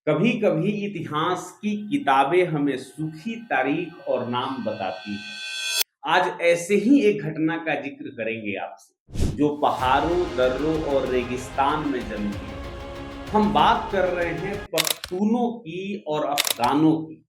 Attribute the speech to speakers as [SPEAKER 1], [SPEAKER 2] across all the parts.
[SPEAKER 1] कभी कभी इतिहास की किताबें हमें सूखी तारीख और नाम बताती हैं। आज ऐसे ही एक घटना का जिक्र करेंगे आपसे, जो पहाड़ों, दर्रों और रेगिस्तान में जन्मी है। हम बात कर रहे हैं पख्तूनों की और अफगानों की।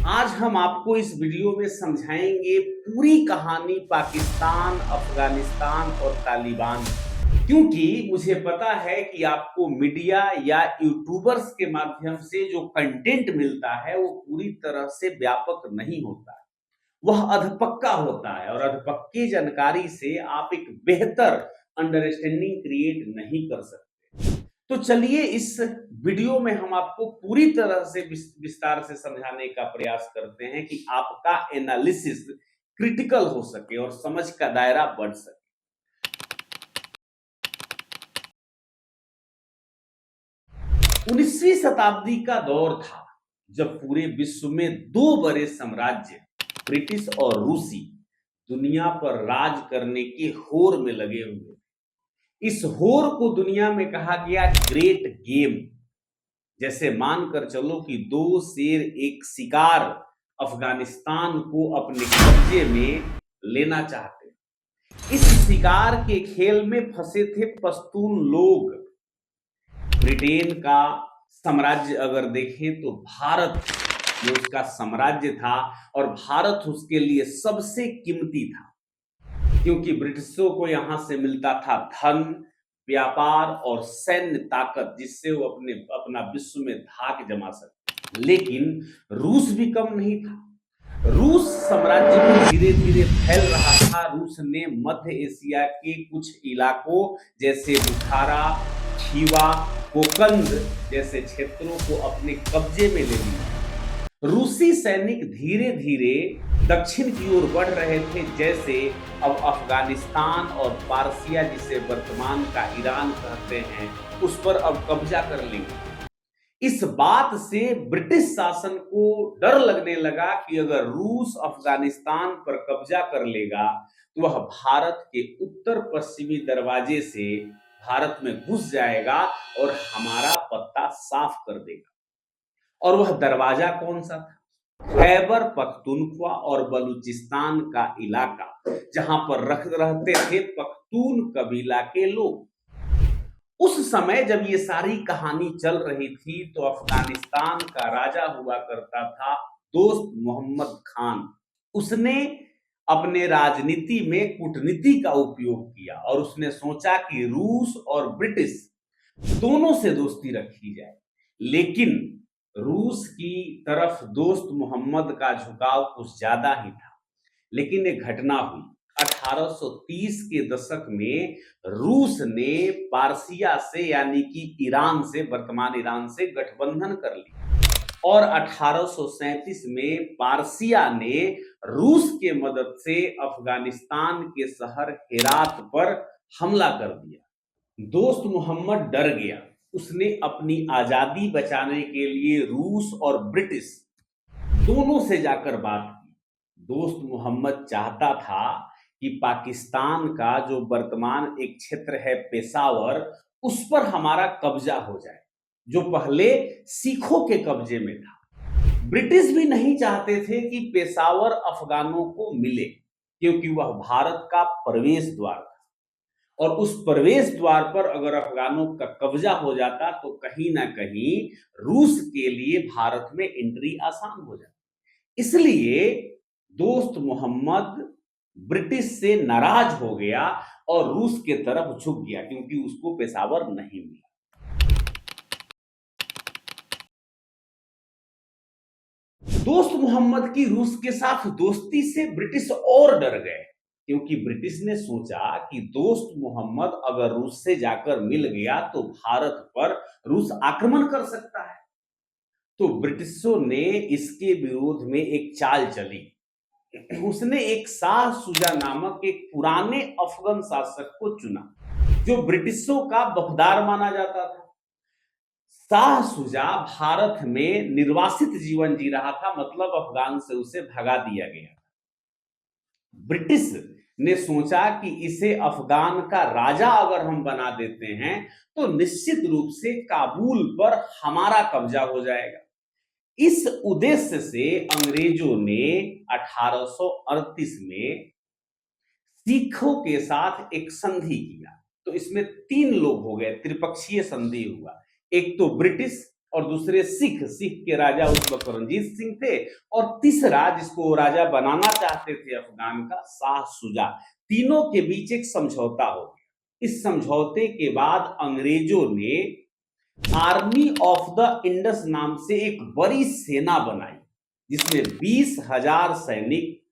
[SPEAKER 1] आज हम आपको इस वीडियो में समझाएंगे पूरी कहानी पाकिस्तान, अफगानिस्तान और तालिबान की। क्योंकि मुझे पता है कि आपको मीडिया या यूट्यूबर्स के माध्यम से जो कंटेंट मिलता है वो पूरी तरह से व्यापक नहीं होता है, वह अधपक्का होता है और अधपक्की जानकारी से आप एक बेहतर अंडरस्टैंडिंग क्रिएट नहीं कर सकते। तो चलिए इस वीडियो में हम आपको पूरी तरह से विस्तार से समझाने का प्रयास करते हैं कि आपका एनालिसिस क्रिटिकल हो सके और समझ का दायरा बढ़ सके। 19वीं शताब्दी का दौर था जब पूरे विश्व में दो बड़े साम्राज्य, ब्रिटिश और रूसी, दुनिया पर राज करने की होड़ में लगे हुए। इस होड़ को दुनिया में कहा गया ग्रेट गेम। जैसे मानकर चलो कि दो शेर एक शिकार अफगानिस्तान को अपने कब्जे में लेना चाहते। इस शिकार के खेल में फंसे थे पश्तून लोग। ब्रिटेन का साम्राज्य अगर देखें तो भारत ये उसका साम्राज्य था और भारत उसके लिए सबसे कीमती था, क्योंकि ब्रिटिशों को यहां से मिलता था धन, व्यापार और सैन्य ताकत, जिससे वो अपना विश्व में धाक जमा सकते। लेकिन रूस भी कम नहीं था। रूस साम्राज्य में धीरे धीरे फैल रहा था। रूस ने मध्य एशिया के कुछ इलाकों जैसे बुखारा, खीवा, कोकंद जैसे क्षेत्रों को अपने कब्जे में ले लिया। रूसी सैनिक धीरे धीरे दक्षिण की ओर बढ़ रहे थे, जैसे अब अफगानिस्तान और पारसिया, जिसे वर्तमान का ईरान कहते हैं, उस पर अब कब्जा कर लेंगे। इस बात से ब्रिटिश शासन को डर लगने लगा कि अगर रूस अफगानिस्तान पर कब्जा कर लेगा तो वह भारत के उत्तर पश्चिमी दरवाजे से भारत में घुस जाएगा और हमारा पत्ता साफ कर देगा। और वह दरवाजा कौन सा था? खैबर पख्तूनख्वा और बलूचिस्तान का इलाका, जहां पर रहते थे पख्तून कबीला के लोग। उस समय जब ये सारी कहानी चल रही थी तो अफगानिस्तान का राजा हुआ करता था दोस्त मोहम्मद खान। उसने अपने राजनीति में कूटनीति का उपयोग किया और उसने सोचा कि रूस और ब्रिटिश दोनों से दोस्ती रखी जाए। लेकिन रूस की तरफ दोस्त मोहम्मद का झुकाव कुछ ज्यादा ही था। लेकिन एक घटना हुई। 1830 के दशक में रूस ने पारसिया से, यानी कि ईरान से, वर्तमान ईरान से गठबंधन कर लिया और 1837 में पारसिया ने रूस के मदद से अफगानिस्तान के शहर हेरात पर हमला कर दिया। दोस्त मोहम्मद डर गया। उसने अपनी आजादी बचाने के लिए रूस और ब्रिटिश दोनों से जाकर बात की। दोस्त मोहम्मद चाहता था कि पाकिस्तान का जो वर्तमान एक क्षेत्र है पेशावर, उस पर हमारा कब्जा हो जाए, जो पहले सिखों के कब्जे में था। ब्रिटिश भी नहीं चाहते थे कि पेशावर अफगानों को मिले, क्योंकि वह भारत का प्रवेश द्वार था और उस प्रवेश द्वार पर अगर अफगानों का कब्जा हो जाता तो कहीं ना कहीं रूस के लिए भारत में एंट्री आसान हो जाती। इसलिए दोस्त मोहम्मद ब्रिटिश से नाराज हो गया और रूस के तरफ झुक गया, क्योंकि उसको पेशावर नहीं मिला। दोस्त मोहम्मद की रूस के साथ दोस्ती से ब्रिटिश और डर गए, क्योंकि ब्रिटिश ने सोचा कि दोस्त मोहम्मद अगर रूस से जाकर मिल गया तो भारत पर रूस आक्रमण कर सकता है। तो ब्रिटिशों ने इसके विरोध में एक चाल चली। उसने एक शाह शुजा नामक एक पुराने अफगान शासक को चुना, जो ब्रिटिशों का वफादार माना जाता था। शाह शुजा भारत में निर्वासित जीवन जी रहा था, मतलब अफगान से उसे भगा दिया गया। ब्रिटिश ने सोचा कि इसे अफगान का राजा अगर हम बना देते हैं तो निश्चित रूप से काबुल पर हमारा कब्जा हो जाएगा। इस उद्देश्य से अंग्रेजों ने 1838 में सिखों के साथ एक संधि किया। तो इसमें 3 लोग हो गए, त्रिपक्षीय संधि हुआ। एक तो ब्रिटिश और दूसरे सिख के राजा उस वक्त रणजीत सिंह थे, और तीसरा जिसको राजा बनाना चाहते थे अफगान का, शाह शुजा। तीनों के बीच एक समझौता हो गया। इस समझौते के बाद अंग्रेजों ने आर्मी ऑफ द इंडस नाम से एक बड़ी सेना बनाई, जिसमें 20,000 सैनिक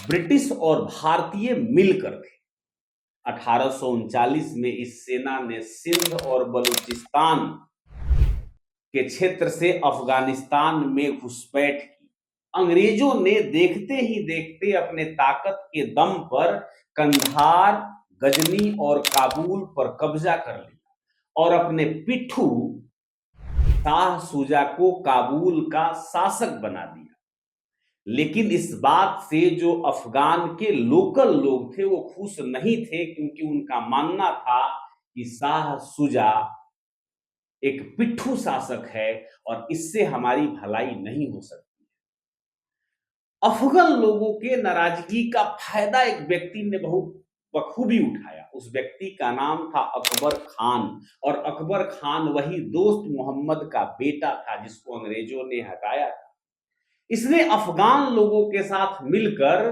[SPEAKER 1] ब्रिटिश और भारतीय मिलकर थे। 1839 में इस सेना ने सिंध और बलूचिस्तान के क्षेत्र से अफगानिस्तान में घुसपैठ की। अंग्रेजों ने देखते ही देखते अपने ताकत के दम पर कंधार, गजनी और काबुल पर कब्जा कर लिया और अपने पिट्ठू शाह शुजा को काबुल का शासक बना दिया। लेकिन इस बात से जो अफगान के लोकल लोग थे वो खुश नहीं थे, क्योंकि उनका मानना था कि शाह शुजा एक पिट्ठू शासक है और इससे हमारी भलाई नहीं हो सकती। अफगान लोगों के नाराजगी का फायदा एक व्यक्ति ने बहुत बखूबी उठाया। उस व्यक्ति का नाम था अकबर खान, और अकबर खान वही दोस्त मोहम्मद का बेटा था जिसको अंग्रेजों ने हटाया था। इसने अफगान लोगों के साथ मिलकर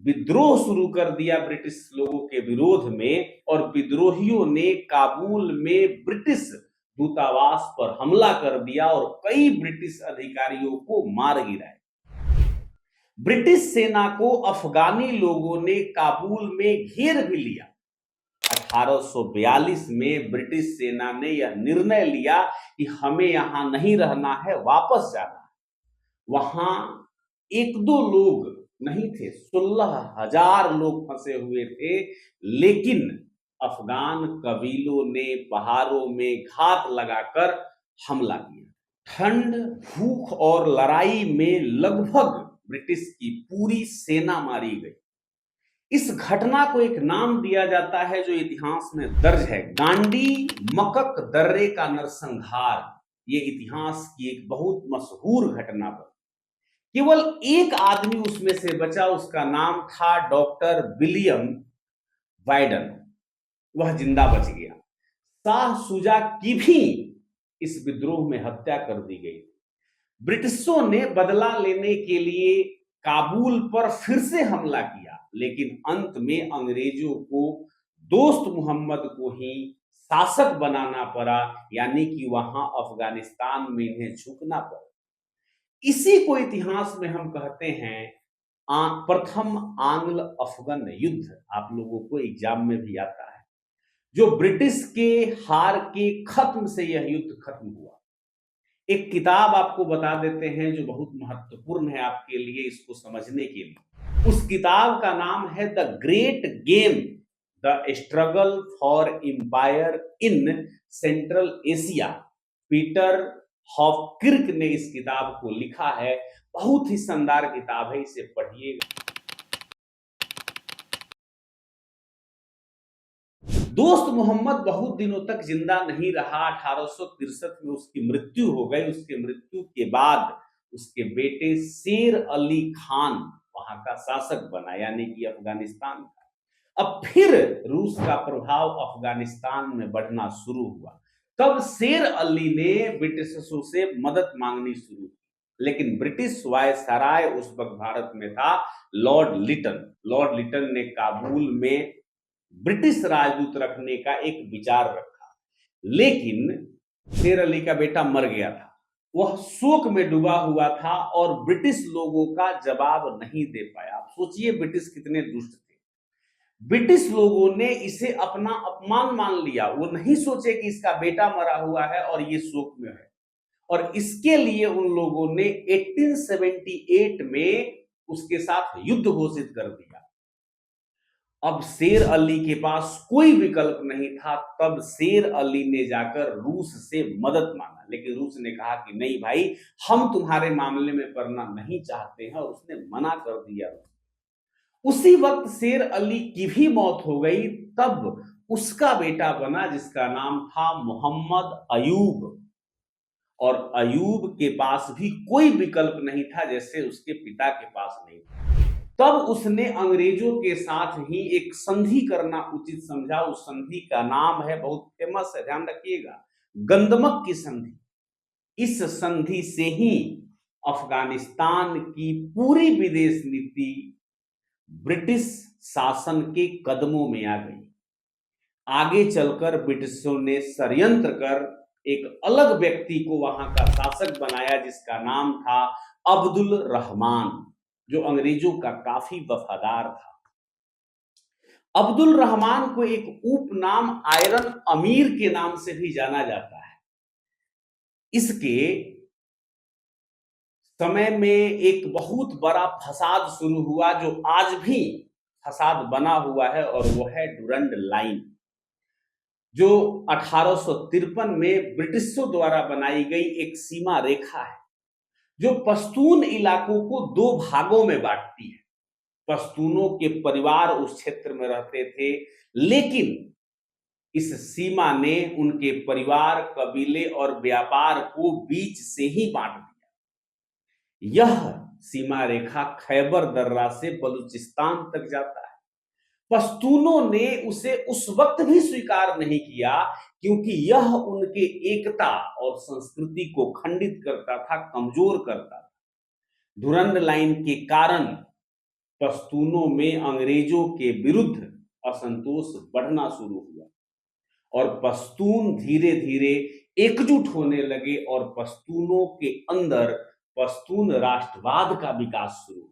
[SPEAKER 1] विद्रोह शुरू कर दिया ब्रिटिश लोगों के विरोध में, और विद्रोहियों ने काबुल में ब्रिटिश दूतावास पर हमला कर दिया और कई ब्रिटिश अधिकारियों को मार गिराया। ब्रिटिश सेना को अफगानी लोगों ने काबुल में घेर भी लिया। 1842 में ब्रिटिश सेना ने यह निर्णय लिया कि हमें यहां नहीं रहना है, वापस जाना है। वहां 1-2 लोग नहीं थे, 16,000 लोग फंसे हुए थे। लेकिन अफगान कबीलों ने पहाड़ों में घात लगाकर हमला किया। ठंड, भूख और लड़ाई में लगभग ब्रिटिश की पूरी सेना मारी गई। इस घटना को एक नाम दिया जाता है जो इतिहास में दर्ज है, गांडी मकक दर्रे का नरसंहार। ये इतिहास की एक बहुत मशहूर घटना बनी। केवल एक आदमी उसमें से बचा, उसका नाम था डॉक्टर विलियम वाइडन। वह जिंदा बच गया। शाह शुजा की भी इस विद्रोह में हत्या कर दी गई। ब्रिटिशों ने बदला लेने के लिए काबुल पर फिर से हमला किया, लेकिन अंत में अंग्रेजों को दोस्त मोहम्मद को ही शासक बनाना पड़ा, यानी कि वहां अफगानिस्तान में इन्हें झुकना पड़ा। इसी को इतिहास में हम कहते हैं प्रथम आंग्ल अफगान युद्ध। आप लोगों को एग्जाम में भी आता है। जो ब्रिटिश के हार के खत्म से यह युद्ध खत्म हुआ। एक किताब आपको बता देते हैं जो बहुत महत्वपूर्ण है आपके लिए इसको समझने के लिए। उस किताब का नाम है the great game, the struggle for empire in Central Asia. Peter Hopkirk ने इस किताब को लिखा है। बहुत ही शानदार किताब है, इसे पढ़िएगा। दोस्त मोहम्मद बहुत दिनों तक जिंदा नहीं रहा। 1863 में उसकी मृत्यु हो गई। उसके मृत्यु के बाद उसके बेटे शेर अली खान वहां का शासक बना, यानी कि अफगानिस्तान का। अब फिर रूस का प्रभाव अफगानिस्तान में बढ़ना शुरू हुआ। तब शेर अली ने ब्रिटिशों से मदद मांगनी शुरू की, लेकिन ब्रिटिश वायसराय उस वक्त भारत में था लॉर्ड लिटन। लॉर्ड लिटन ने काबुल में ब्रिटिश राजदूत रखने का एक विचार रखा, लेकिन शेर अली का बेटा मर गया था। वह शोक में डूबा हुआ था और ब्रिटिश लोगों का जवाब नहीं दे पाया। आप सोचिए ब्रिटिश कितने दुष्ट थे। ब्रिटिश लोगों ने इसे अपना अपमान मान लिया। वो नहीं सोचे कि इसका बेटा मरा हुआ है और ये शोक में है, और इसके लिए उन लोगों ने 1878 में उसके साथ युद्ध घोषित कर दिया। अब शेर अली के पास कोई विकल्प नहीं था। तब शेर अली ने जाकर रूस से मदद मांगा, लेकिन रूस ने कहा कि नहीं भाई, हम तुम्हारे मामले में पड़ना नहीं चाहते हैं, और उसने मना कर दिया। उसी वक्त शेर अली की भी मौत हो गई, तब उसका बेटा बना जिसका नाम था मोहम्मद अयूब। और अयूब के पास भी कोई विकल्प नहीं था, जैसे उसके पिता के पास नहीं था। तब उसने अंग्रेजों के साथ ही एक संधि करना उचित समझा। उस संधि का नाम है, बहुत फेमस है, ध्यान रखिएगा, गंदमक की संधि। इस संधि से ही अफगानिस्तान की पूरी विदेश नीति ब्रिटिश शासन के कदमों में आ गई। आगे चलकर ब्रिटिशों ने षड्यंत्र कर एक अलग व्यक्ति को वहां का शासक बनाया, जिसका नाम था अब्दुल रहमान, जो अंग्रेजों का काफी वफादार था। अब्दुल रहमान को एक उपनाम आयरन अमीर के नाम से भी जाना जाता है। इसके समय में एक बहुत बड़ा फसाद शुरू हुआ, जो आज भी फसाद बना हुआ है, और वो है डुरंड लाइन, जो 1853 में ब्रिटिशों द्वारा बनाई गई एक सीमा रेखा है, जो पश्तून इलाकों को दो भागों में बांटती है। पश्तूनों के परिवार उस क्षेत्र में रहते थे, लेकिन इस सीमा ने उनके परिवार, कबीले और व्यापार को बीच से ही बांट दिया। यह सीमा रेखा खैबर दर्रा से बलूचिस्तान तक जाता है। पश्तूनों ने उसे उस वक्त भी स्वीकार नहीं किया, क्योंकि यह उनके एकता और संस्कृति को खंडित करता था, कमजोर करता था। डुरंड लाइन के कारण पश्तूनों में अंग्रेजों के विरुद्ध असंतोष बढ़ना शुरू हुआ, और पश्तून धीरे धीरे एकजुट होने लगे, और पश्तूनों के अंदर पश्तून राष्ट्रवाद का विकास शुरू हुआ।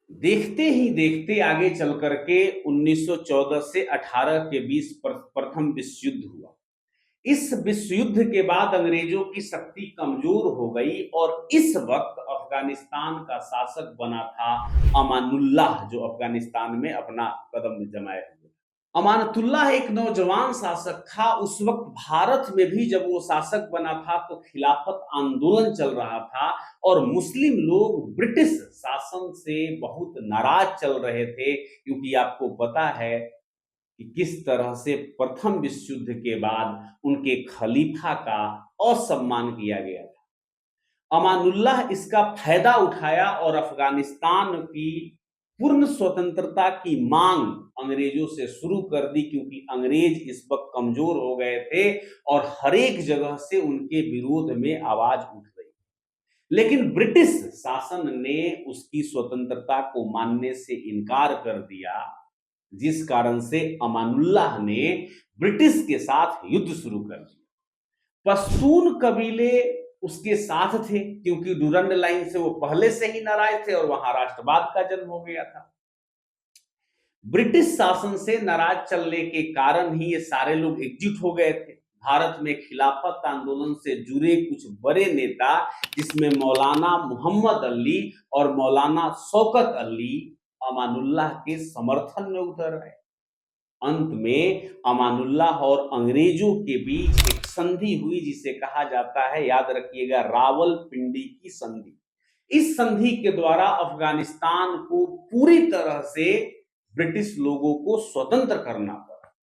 [SPEAKER 1] देखते ही देखते आगे चल करके 1914 से 18 के बीच प्रथम विश्व युद्ध हुआ। इस विश्व युद्ध के बाद अंग्रेजों की शक्ति कमजोर हो गई, और इस वक्त अफगानिस्तान का शासक बना था अमानुल्लाह, जो अफगानिस्तान में अपना कदम जमाए हुए। अमानतुल्लाह एक नौजवान शासक था। उस वक्त भारत में भी जब वो शासक बना था तो खिलाफत आंदोलन चल रहा था, और मुस्लिम लोग ब्रिटिश शासन से बहुत नाराज चल रहे थे, क्योंकि आपको पता है कि किस तरह से प्रथम विश्व युद्ध के बाद उनके खलीफा का असम्मान किया गया था। अमानुल्लाह इसका फायदा उठाया और अफगानिस्तान की पूर्ण स्वतंत्रता की मांग अंग्रेजों से शुरू कर दी, क्योंकि अंग्रेज इस वक्त कमजोर हो गए थे और हर एक जगह से उनके विरोध में आवाज उठ रही। लेकिन ब्रिटिश शासन ने उसकी स्वतंत्रता को मानने से इनकार कर दिया, जिस कारण से अमानुल्लाह ने ब्रिटिश के साथ युद्ध शुरू कर दिया। पश्तून कबीले उसके साथ थे, क्योंकि डुरंड लाइन से वो पहले से ही नाराज थे और वहां राष्ट्रवाद का जन्म हो गया था। ब्रिटिश शासन से नाराज चलने के कारण ही ये सारे लोग एकजुट हो गए थे। भारत में खिलाफत आंदोलन से जुड़े कुछ बड़े नेता, जिसमें मौलाना मोहम्मद अली और मौलाना शौकत अली, अमानुल्लाह के समर्थन में उतर आए। अंत में अमानुल्लाह और अंग्रेजों के बीच एक संधि हुई, जिसे कहा जाता है, याद रखिएगा, रावलपिंडी की संधि। इस संधि के द्वारा अफगानिस्तान को पूरी तरह से ब्रिटिश लोगों को स्वतंत्र करना पड़ा।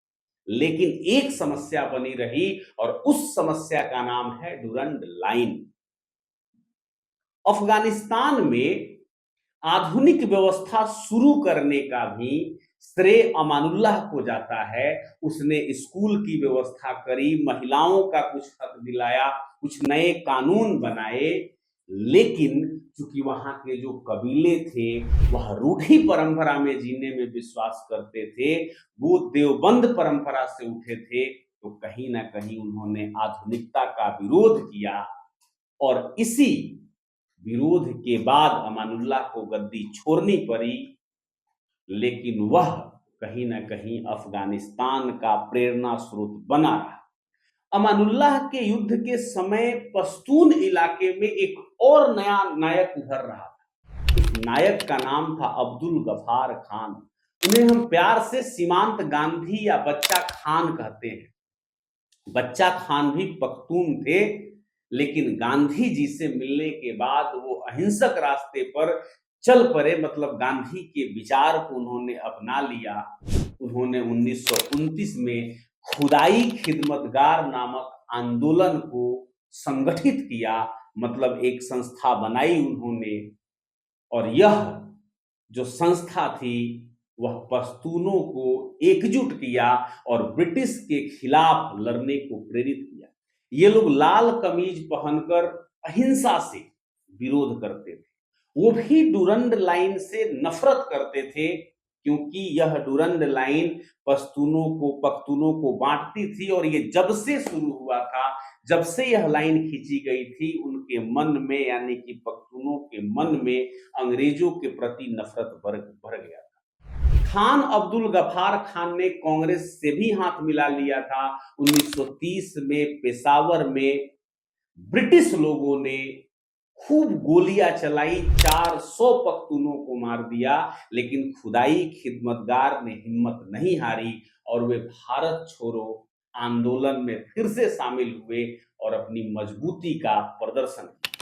[SPEAKER 1] लेकिन एक समस्या बनी रही, और उस समस्या का नाम है डुरंड लाइन। अफगानिस्तान में आधुनिक व्यवस्था शुरू करने का भी श्रेय अमानुल्लाह को जाता है। उसने स्कूल की व्यवस्था करी, महिलाओं का कुछ हक दिलाया, कुछ नए कानून बनाए। लेकिन चूंकि वहां के जो कबीले थे वह रूढ़ी परंपरा में जीने में विश्वास करते थे, वो देवबंद परंपरा से उठे थे, तो कहीं ना कहीं उन्होंने आधुनिकता का विरोध किया, और इसी विरोध के बाद अमानुल्लाह को गद्दी छोड़नी पड़ी। लेकिन वह कहीं ना कहीं अफगानिस्तान का प्रेरणा स्रोत बना रहा। अमानुल्लाह के युद्ध के समय पश्तून इलाके में एक और नया नायक उभर रहा था। इस नायक का नाम था अब्दुल गफार खान। उन्हें हम प्यार से सीमांत गांधी या बच्चा खान कहते हैं। बच्चा खान भी पख्तून थे, लेकिन गांधी जी से मिलने के बाद वो अहिंसक रास्ते पर चल पड़े, मतलब गांधी के विचार को उन्होंने अपना लिया। उन्होंने 1929 में खुदाई खिदमतगार नामक आंदोलन को संगठित किया, मतलब एक संस्था बनाई उन्होंने, और यह जो संस्था थी वह पश्तूनों को एकजुट किया और ब्रिटिश के खिलाफ लड़ने को प्रेरित किया। ये लोग लाल कमीज पहनकर अहिंसा से विरोध करते थे। वो भी डुरंड लाइन से नफरत करते थे, क्योंकि यह डुरंड लाइन पख्तूनों को बांटती थी, और ये जब से शुरू हुआ था, जब से यह लाइन खींची गई थी, उनके मन में, यानी कि पख्तूनों के मन में अंग्रेजों के प्रति नफरत भर गया था। खान अब्दुल गफार खान ने कांग्रेस से भी हाथ मिला लिया था। 1930 में पेशावर में ब्रिटिश लोगों ने खूब गोलियां चलाई, 400 पख्तूनों को मार दिया, लेकिन खुदाई खिदमतगार ने हिम्मत नहीं हारी और वे भारत छोड़ो आंदोलन में फिर से शामिल हुए और अपनी मजबूती का प्रदर्शन किया।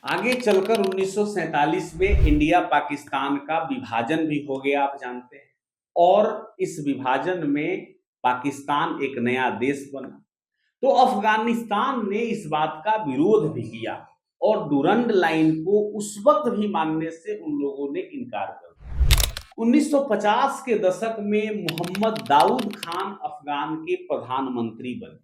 [SPEAKER 1] आगे चलकर 1947 में इंडिया पाकिस्तान का विभाजन भी हो गया, आप जानते हैं, और इस विभाजन में पाकिस्तान एक नया देश बना। तो अफगानिस्तान ने इस बात का विरोध भी किया और डुरंड लाइन को उस वक्त भी मानने से उन लोगों ने इनकार कर दिया। 1950 के दशक में मोहम्मद दाऊद खान अफगान के प्रधानमंत्री बने।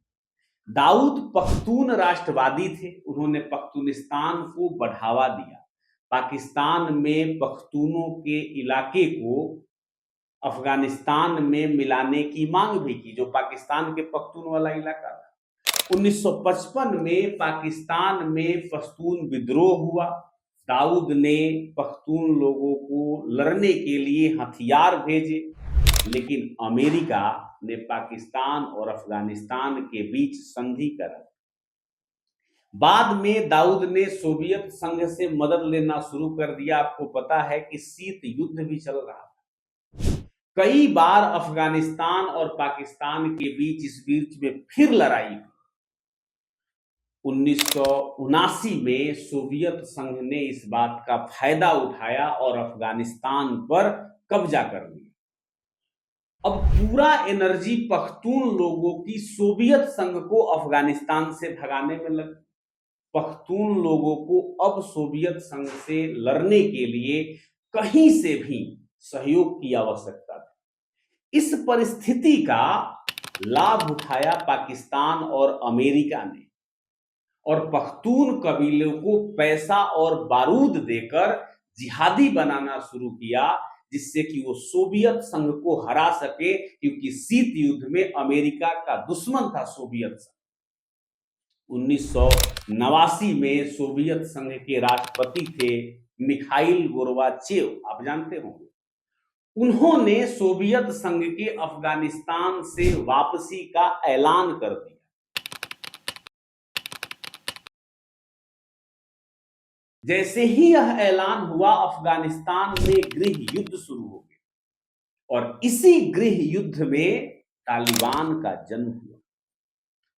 [SPEAKER 1] दाऊद पख्तून राष्ट्रवादी थे। उन्होंने पख्तूनिस्तान को बढ़ावा दिया। पाकिस्तान में पख्तूनों के इलाके को अफगानिस्तान में मिलाने की मांग भी की, जो पाकिस्तान के पख्तून वाला इलाका था। 1955 में पाकिस्तान में पख्तून विद्रोह हुआ। दाऊद ने पख्तून लोगों को लड़ने के लिए हथियार भेजे, लेकिन अमेरिका ने पाकिस्तान और अफगानिस्तान के बीच संधि करा। बाद में दाऊद ने सोवियत संघ से मदद लेना शुरू कर दिया। आपको पता है कि शीत युद्ध भी चल रहा था। कई बार अफगानिस्तान और पाकिस्तान के बीच इस बीच में फिर लड़ाई हुई। 1979 में सोवियत संघ ने इस बात का फायदा उठाया और अफगानिस्तान पर कब्जा कर लिया। अब पूरा एनर्जी पख्तून लोगों की सोवियत संघ को अफगानिस्तान से भगाने में लगी। पख्तून लोगों को अब सोवियत संघ से लड़ने के लिए कहीं से भी सहयोग की आवश्यकता थी। इस परिस्थिति का लाभ उठाया पाकिस्तान और अमेरिका ने, और पख्तून कबीलों को पैसा और बारूद देकर जिहादी बनाना शुरू किया, जिससे कि वो सोवियत संघ को हरा सके, क्योंकि शीत युद्ध में अमेरिका का दुश्मन था सोवियत संघ। 1989 में सोवियत संघ के राष्ट्रपति थे मिखाइल गोर्बाचेव, आप जानते होंगे। उन्होंने सोवियत संघ के अफगानिस्तान से वापसी का ऐलान कर दिया। जैसे ही यह ऐलान हुआ, अफगानिस्तान में गृह युद्ध शुरू हो गया, और इसी गृह युद्ध में तालिबान का जन्म हुआ।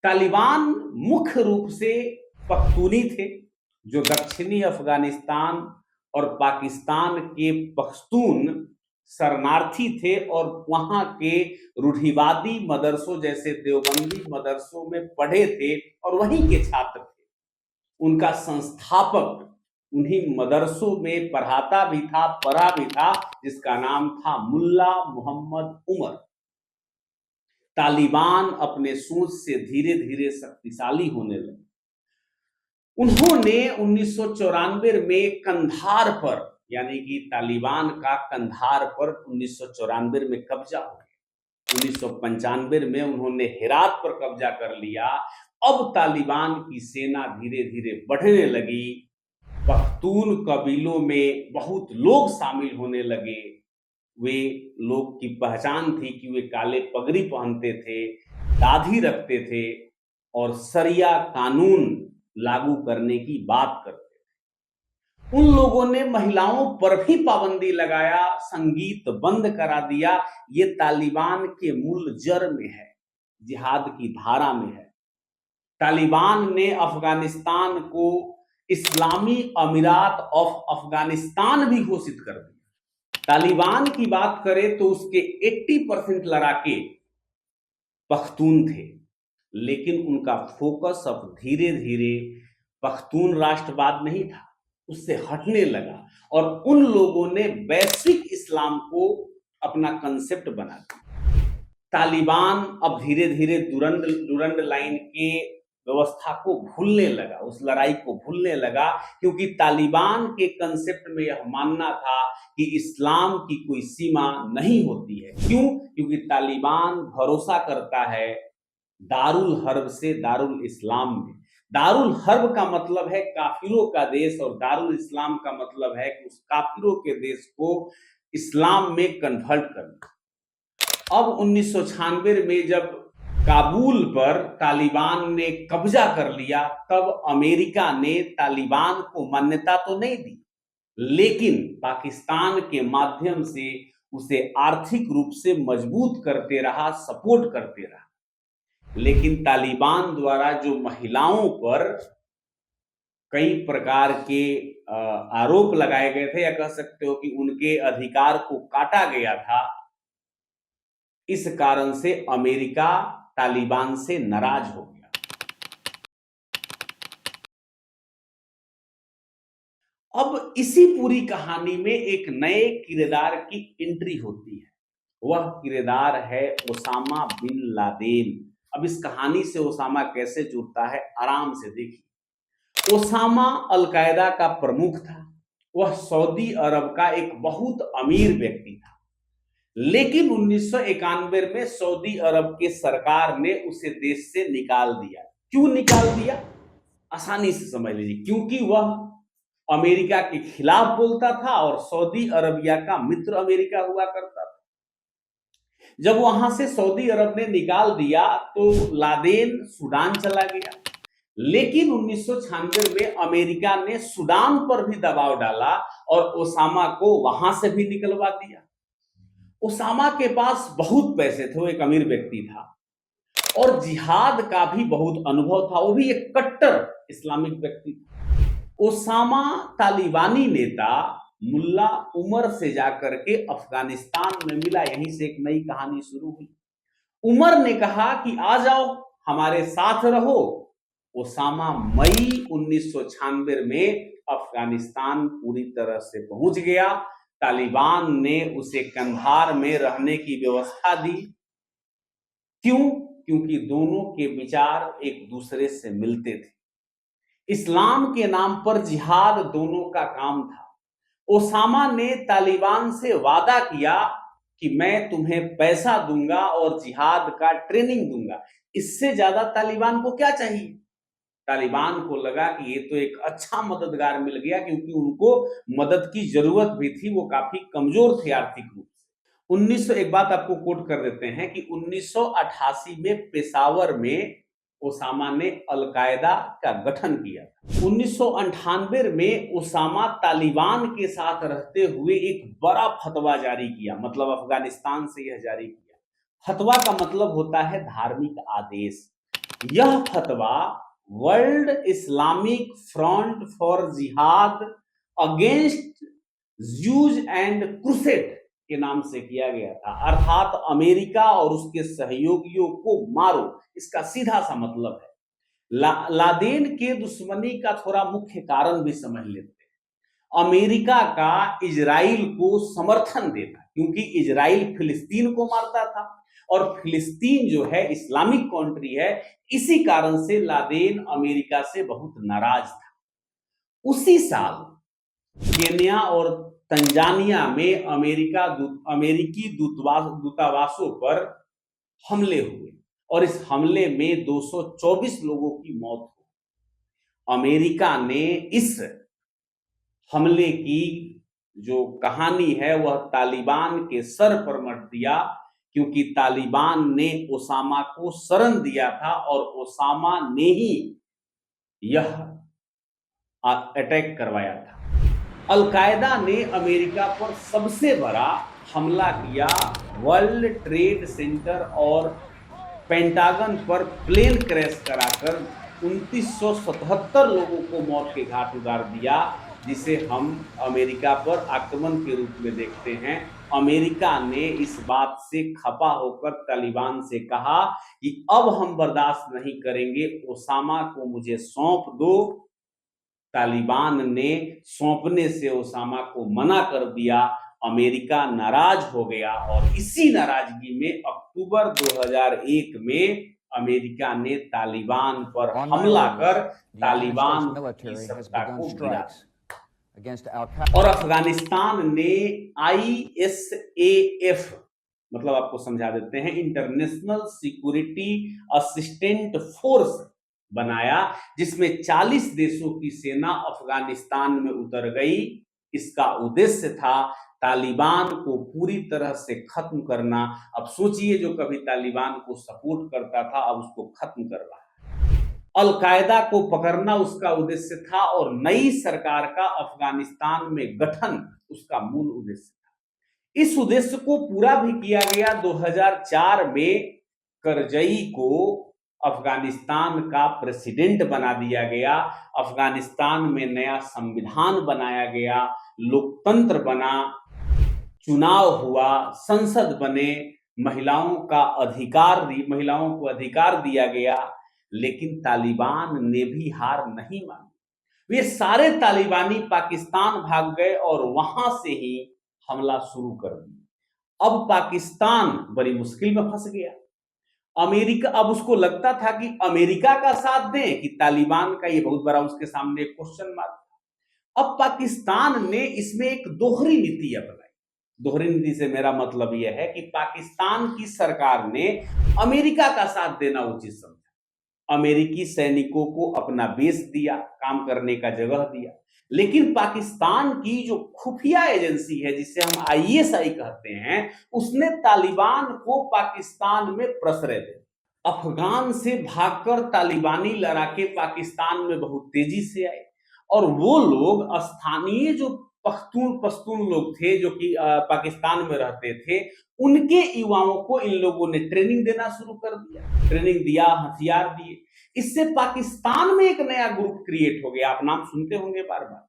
[SPEAKER 1] तालिबान मुख्य रूप से पख्तूनी थे, जो दक्षिणी अफगानिस्तान और पाकिस्तान के पख्तून शरणार्थी थे और वहां के रूढ़िवादी मदरसों जैसे देवबंदी मदरसों में पढ़े थे और वहीं के छात्र थे। उनका संस्थापक उन्हीं मदरसों में पढ़ाता भी था, पढ़ा भी था, जिसका नाम था मुल्ला मोहम्मद उमर। तालिबान अपने सोच से धीरे धीरे शक्तिशाली होने लगे। उन्होंने 1994 में कंधार पर, यानी कि तालिबान का कंधार पर 1994 में कब्जा हो गया। 1995 में उन्होंने हेरात पर कब्जा कर लिया। अब तालिबान की सेना धीरे धीरे बढ़ने लगी। पख्तून कबीलों में बहुत लोग शामिल होने लगे। वे लोग की पहचान थी कि वे काले पगड़ी पहनते थे, दाढ़ी रखते थे और शरिया कानून लागू करने की बात करते थे। उन लोगों ने महिलाओं पर भी पाबंदी लगाया, संगीत बंद करा दिया। ये तालिबान के मूल जड़ में है। जिहाद की धारा में है। तालिबान ने अफगानिस्तान को इस्लामी अमीरात ऑफ अफगानिस्तान भी घोषित कर दिया। तालिबान की बात करें तो उसके 80% लड़ाके पख्तून थे, लेकिन उनका फोकस अब धीरे धीरे पख्तून राष्ट्रवाद नहीं था, उससे हटने लगा और उन लोगों ने वैश्विक इस्लाम को अपना कंसेप्ट बना दिया। तालिबान अब धीरे धीरे डुरंड लाइन के व्यवस्था को भूलने लगा, उस लड़ाई को भूलने लगा, क्योंकि तालिबान के कंसेप्ट में यह मानना था कि इस्लाम की कोई सीमा नहीं होती है। क्यों? क्योंकि तालिबान भरोसा करता है दारुल हर्ब से दारुल इस्लाम में। दारुल हर्ब का मतलब है काफिरों का देश और दारुल इस्लाम का मतलब है कि उस काफिरों के देश को इस्लाम में कन्वर्ट करना। अब 1996 में जब काबुल पर तालिबान ने कब्जा कर लिया, तब अमेरिका ने तालिबान को मान्यता तो नहीं दी, लेकिन पाकिस्तान के माध्यम से उसे आर्थिक रूप से मजबूत करते रहा, सपोर्ट करते रहा। लेकिन तालिबान द्वारा जो महिलाओं पर कई प्रकार के आरोप लगाए गए थे, या कह सकते हो कि उनके अधिकार को काटा गया था, इस कारण से अमेरिका तालिबान से नाराज हो गया। अब इसी पूरी कहानी में एक नए किरदार की एंट्री होती है। वह किरदार है ओसामा बिन लादेन। अब इस कहानी से ओसामा कैसे जुड़ता है, आराम से देखिए। ओसामा अल-कायदा का प्रमुख था। वह सऊदी अरब का एक बहुत अमीर व्यक्ति था, लेकिन 1991 में सऊदी अरब के सरकार ने उसे देश से निकाल दिया। क्यों निकाल दिया? आसानी से समझ लीजिए, क्योंकि वह अमेरिका के खिलाफ बोलता था और सऊदी अरबिया का मित्र अमेरिका हुआ करता था। जब वहां से सऊदी अरब ने निकाल दिया तो लादेन सूडान चला गया, लेकिन 1996 में अमेरिका ने सूडान पर भी दबाव डाला और ओसामा को वहां से भी निकलवा दिया। ओसामा के पास बहुत पैसे थे, वो एक अमीर व्यक्ति था और जिहाद का भी बहुत अनुभव था, वो भी एक कट्टर इस्लामिक व्यक्ति था। ओसामा तालिबानी नेता मुल्ला उमर से जाकर के अफगानिस्तान में मिला, यहीं से एक नई कहानी शुरू हुई। उमर ने कहा कि आ जाओ हमारे साथ रहो। ओसामा मई 1996 में अफगानिस्तान पूरी तरह से पहुंच गया। तालिबान ने उसे कंधार में रहने की व्यवस्था दी। क्यों? क्योंकि दोनों के विचार एक दूसरे से मिलते थे। इस्लाम के नाम पर जिहाद दोनों का काम था। ओसामा ने तालिबान से वादा किया कि मैं तुम्हें पैसा दूंगा और जिहाद का ट्रेनिंग दूंगा। इससे ज्यादा तालिबान को क्या चाहिए? तालिबान को लगा कि ये तो एक अच्छा मददगार मिल गया, क्योंकि उनको मदद की जरूरत भी थी, वो काफी कमजोर थे आर्थिक रूप से। एक बात आपको कोट कर देते हैं कि 1988 में पेशावर में ओसामा ने अल-कायदा का गठन किया। 1998 में ओसामा तालिबान के साथ रहते हुए एक बड़ा फतवा जारी किया, मतलब अफगानिस्तान से यह जारी किया। फतवा का मतलब होता है धार्मिक आदेश। यह फतवा वर्ल्ड इस्लामिक फ्रंट फॉर जिहाद अगेंस्ट ज्यूज एंड क्रूसेड के नाम से किया गया था, अर्थात अमेरिका और उसके सहयोगियों को मारो, इसका सीधा सा मतलब है। लादेन के दुश्मनी का थोड़ा मुख्य कारण भी समझ लेते हैं। अमेरिका का इजराइल को समर्थन देना, क्योंकि इजराइल फिलिस्तीन को मारता था और फिलिस्तीन जो है इस्लामिक कंट्री है, इसी कारण से लादेन अमेरिका से बहुत नाराज था। उसी साल केन्या और तंजानिया में अमेरिकी दूतावासों पर हमले हुए और इस हमले में 224 लोगों की मौत हुई। अमेरिका ने इस हमले की जो कहानी है वह तालिबान के सर पर मढ़ दिया, क्योंकि तालिबान ने ओसामा को शरण दिया था और ओसामा ने ही यह अटैक करवाया था। अल-कायदा ने अमेरिका पर सबसे बड़ा हमला किया वर्ल्ड ट्रेड सेंटर और पेंटागन पर प्लेन क्रैश कराकर 2977 लोगों को मौत के घाट उतार दिया, जिसे हम अमेरिका पर आक्रमण के रूप में देखते हैं। अमेरिका ने इस बात से खपा होकर तालिबान से कहा कि अब हम बर्दाश्त नहीं करेंगे, ओसामा को मुझे सौंप दो। तालिबान ने सौंपने से ओसामा को मना कर दिया। अमेरिका नाराज हो गया और इसी नाराजगी में अक्टूबर 2001 में अमेरिका ने तालिबान पर हमला कर तालिबान की सत्ता को गिरा और अफगानिस्तान ने ISAF, मतलब आपको समझा देते हैं, इंटरनेशनल सिक्योरिटी असिस्टेंट फोर्स बनाया, जिसमें 40 देशों की सेना अफगानिस्तान में उतर गई। इसका उद्देश्य था तालिबान को पूरी तरह से खत्म करना। अब सोचिए, जो कभी तालिबान को सपोर्ट करता था अब उसको खत्म कर रहा है। अल-कायदा को पकड़ना उसका उद्देश्य था और नई सरकार का अफगानिस्तान में गठन उसका मूल उद्देश्य था। इस उद्देश्य को पूरा भी किया गया। 2004 में करजई को अफगानिस्तान का प्रेसिडेंट बना दिया गया। अफगानिस्तान में नया संविधान बनाया गया, लोकतंत्र बना, चुनाव हुआ, संसद बने, महिलाओं को अधिकार दिया गया। लेकिन तालिबान ने भी हार नहीं मानी। वे सारे तालिबानी पाकिस्तान भाग गए और वहां से ही हमला शुरू कर दिया। अब पाकिस्तान बड़ी मुश्किल में फंस गया। अमेरिका, अब उसको लगता था कि अमेरिका का साथ दें कि तालिबान का, ये बहुत बड़ा उसके सामने एक क्वेश्चन मार्क था। अब पाकिस्तान ने इसमें एक दोहरी नीति अपनाई। दोहरी नीति से मेरा मतलब यह है कि पाकिस्तान की सरकार ने अमेरिका का साथ देना उचित समझा। अमेरिकी सैनिकों को अपना बेस दिया, काम करने का जगह दिया। लेकिन पाकिस्तान की जो खुफिया एजेंसी है, जिसे हम ISI कहते हैं, उसने तालिबान को पाकिस्तान में प्रश्रय दिया। अफगान से भागकर तालिबानी लड़ाके पाकिस्तान में बहुत तेजी से आए और वो लोग स्थानीय जो पश्तून लोग थे जो कि पाकिस्तान में रहते थे, उनके युवाओं को इन लोगों ने ट्रेनिंग देना शुरू कर दिया। ट्रेनिंग दिया, हथियार दिए। इससे पाकिस्तान में एक नया ग्रुप क्रिएट हो गया। आप नाम सुनते होंगे बार बार,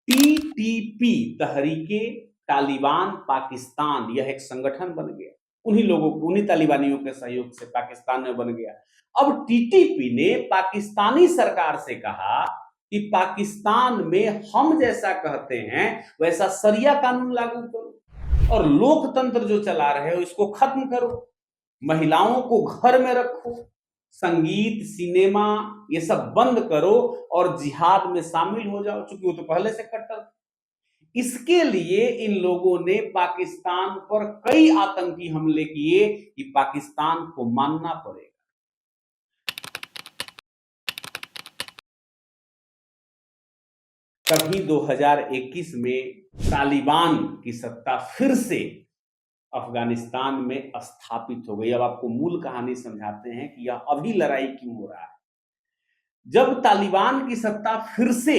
[SPEAKER 1] TTP, तहरीके तालिबान पाकिस्तान। यह एक संगठन बन गया, उन्हीं लोगों को, उन्हीं तालिबानियों के सहयोग से पाकिस्तान में बन गया। अब TTP ने पाकिस्तानी सरकार से कहा कि पाकिस्तान में हम जैसा कहते हैं वैसा शरिया कानून लागू करो और लोकतंत्र जो चला रहे हो इसको खत्म करो, महिलाओं को घर में रखो, संगीत, सिनेमा ये सब बंद करो और जिहाद में शामिल हो जाओ, क्योंकि वो तो पहले से कट्टर थे। इसके लिए इन लोगों ने पाकिस्तान पर कई आतंकी हमले किए कि पाकिस्तान को मानना पड़ेगा। तभी 2021 में तालिबान की सत्ता फिर से अफगानिस्तान में स्थापित हो गई। अब आपको मूल कहानी समझाते हैं कि यह अभी लड़ाई क्यों हो रहा है। जब तालिबान की सत्ता फिर से,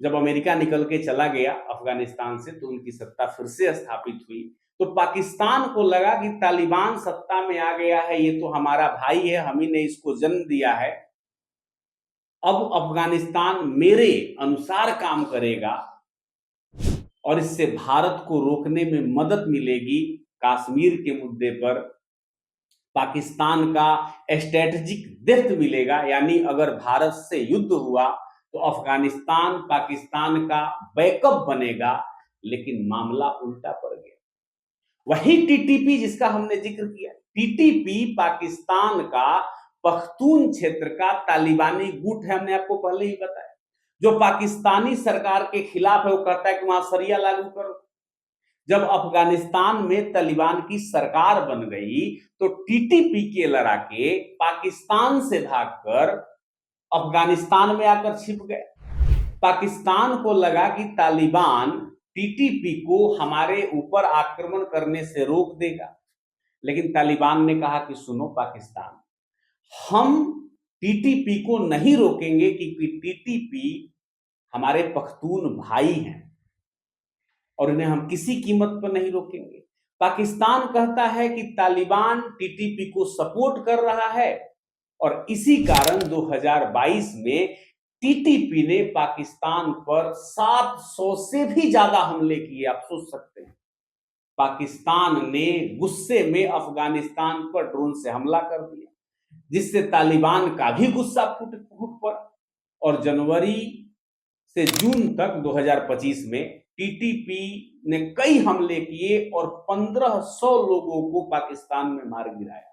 [SPEAKER 1] जब अमेरिका निकल के चला गया अफगानिस्तान से, तो उनकी सत्ता फिर से स्थापित हुई, तो पाकिस्तान को लगा कि तालिबान सत्ता में आ गया है, ये तो हमारा भाई है, हम ही ने इसको जन्म दिया है, अब अफगानिस्तान मेरे अनुसार काम करेगा और इससे भारत को रोकने में मदद मिलेगी। कश्मीर के मुद्दे पर पाकिस्तान का स्ट्रेटेजिक डेप्थ मिलेगा, यानी अगर भारत से युद्ध हुआ तो अफगानिस्तान पाकिस्तान का बैकअप बनेगा। लेकिन मामला उल्टा पड़ गया। वही TTP जिसका हमने जिक्र किया, TTP पाकिस्तान का पख्तून क्षेत्र का तालिबानी गुट है, हमने आपको पहले ही बताया, जो पाकिस्तानी सरकार के खिलाफ है। वो कहता है कि वहां शरिया लागू करो। जब अफगानिस्तान में तालिबान की सरकार बन गई तो TTP के लड़ाके पाकिस्तान से भागकर अफगानिस्तान में आकर छिप गए। पाकिस्तान को लगा कि तालिबान TTP को हमारे ऊपर आक्रमण करने से रोक देगा, लेकिन तालिबान ने कहा कि सुनो पाकिस्तान, हम TTP को नहीं रोकेंगे क्योंकि TTP हमारे पख्तून भाई हैं और इन्हें हम किसी कीमत पर नहीं रोकेंगे। पाकिस्तान कहता है कि तालिबान टीटीपी को सपोर्ट कर रहा है और इसी कारण 2022 में टीटीपी ने पाकिस्तान पर 700 से भी ज्यादा हमले किए। आप सोच सकते हैं, पाकिस्तान ने गुस्से में अफगानिस्तान पर ड्रोन से हमला कर दिया, जिससे तालिबान का भी गुस्सा फूट पड़ा और जनवरी से जून तक 2025 में टीटीपी ने कई हमले किए और 1500 लोगों को पाकिस्तान में मार गिराया।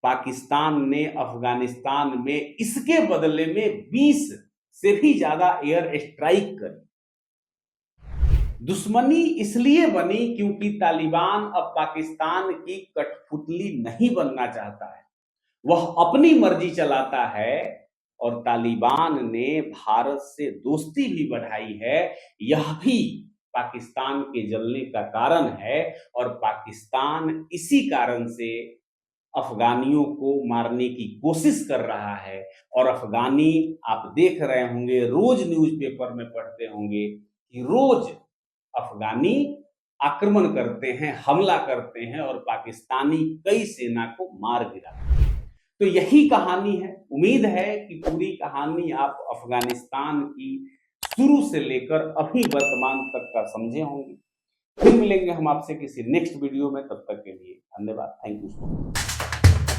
[SPEAKER 1] पाकिस्तान ने अफगानिस्तान में इसके बदले में 20 से भी ज्यादा एयर स्ट्राइक करी। दुश्मनी इसलिए बनी क्योंकि तालिबान अब पाकिस्तान की कठपुतली नहीं बनना चाहता है, वह अपनी मर्जी चलाता है और तालिबान ने भारत से दोस्ती भी बढ़ाई है। यह भी पाकिस्तान के जलने का कारण है और पाकिस्तान इसी कारण से अफगानियों को मारने की कोशिश कर रहा है। और अफगानी आप देख रहे होंगे, रोज न्यूज़पेपर में पढ़ते होंगे कि रोज अफगानी आक्रमण करते हैं, हमला करते हैं और पाकिस्तानी कई सेना को मार गिराते हैं। तो यही कहानी है। उम्मीद है कि पूरी कहानी आप अफगानिस्तान की शुरू से लेकर अभी वर्तमान तक का समझे होंगे। फिर मिलेंगे हम आपसे किसी नेक्स्ट वीडियो में, तब तक के लिए धन्यवाद। Thank you so much.